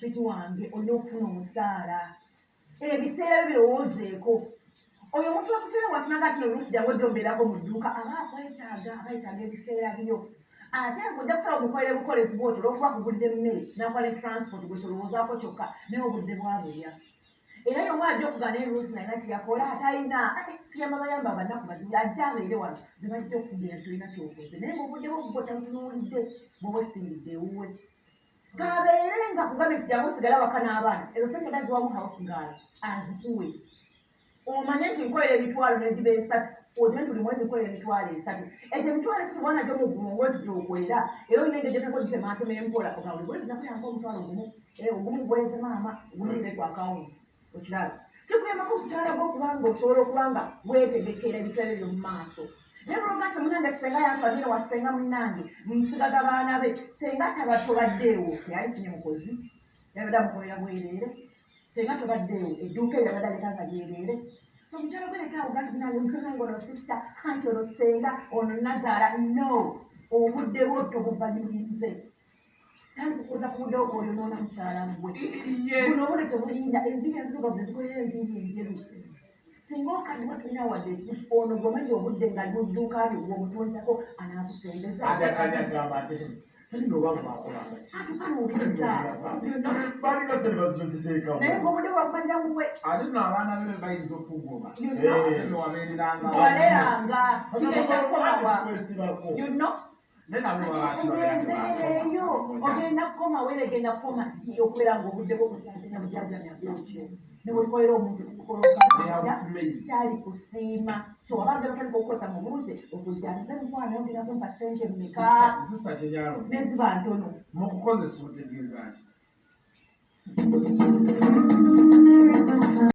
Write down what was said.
switi wange olina okufuna omusaala ebiseera birowoozeeko oyo omuntu wakutera watunanga ati oluusi jangu ojja ombeerako mu dduuka aba abayetaaga ebiseera byo ate ojja kusala omukolere bukolezi bwoti olwokuba kugulidde mmere nakuba ne transport gwe tolowoozaako kyokka naye obudde bwabuya era yomwe ajja okugaana eruusi naye nati yakola atalina tuyamba bayamba abannaku bazibula ajja abeere wano ze bajja okukugenda tolina kyokoze naye ngaobudde bwo tabutunuulidde bwoba osingidde ewuwe kabeere nga kugambye kijangu osigala waka n'abaana ezo sente gaziwamu house girl azikuwe omanye nti nkolera emitwalo negiba 3 ojime nti buli mwezi nkolera emitwalo 3 egyo emitwalo 3 bwana gyo mugumu bweti gyokolera era olina engeri gyetekozitemaatema empola oga buli mwezi nakuyamba omutwalo ogumu gwezi maama ogulire ku akawunti okirala kikuyambako okukyala gwokubanga osobola okubanga weetegekera ebiseera ebyo mu maaso naye bwolwoga nti munange senga yantwalire wasenga munange nsigaga baana be senga tobaddeewo yalifunye mukozi yabadde amukolera bwereere senga tobaddeewo edduuka eryo yabadde aleka nga lyereere so mukyala gwereka awo gati nange nkange ono sisita anti ono senga ono nazaala no obudde bwo tobuvanyulinze tankukuza ku budde bwo oyonoona mukyala gwe buno obudde tebulinda enviiri enzirugavu ezikolera enviiri enjeru singa okaddiwa tulina wadde ono gomenya obudde nga ali mu dduuka lyo gwomutuntako anaakusembeza naye ng'obudde bwakubanja muwe ate no abaana be bayinza okugoma wabeereranga waleranga kigenda kukomawa eyo ogenda kukoma wera egenda kukoma okubeera ngaobudde bwokusaasina bujajamya bwotyo nebulikolera omuntu kyali kusiima so abagera otandika okukozesa mu bulungi okujjaniza emikwana yongera kumpa sente mmeka neziba ntono mu kukozesa otegeeza ki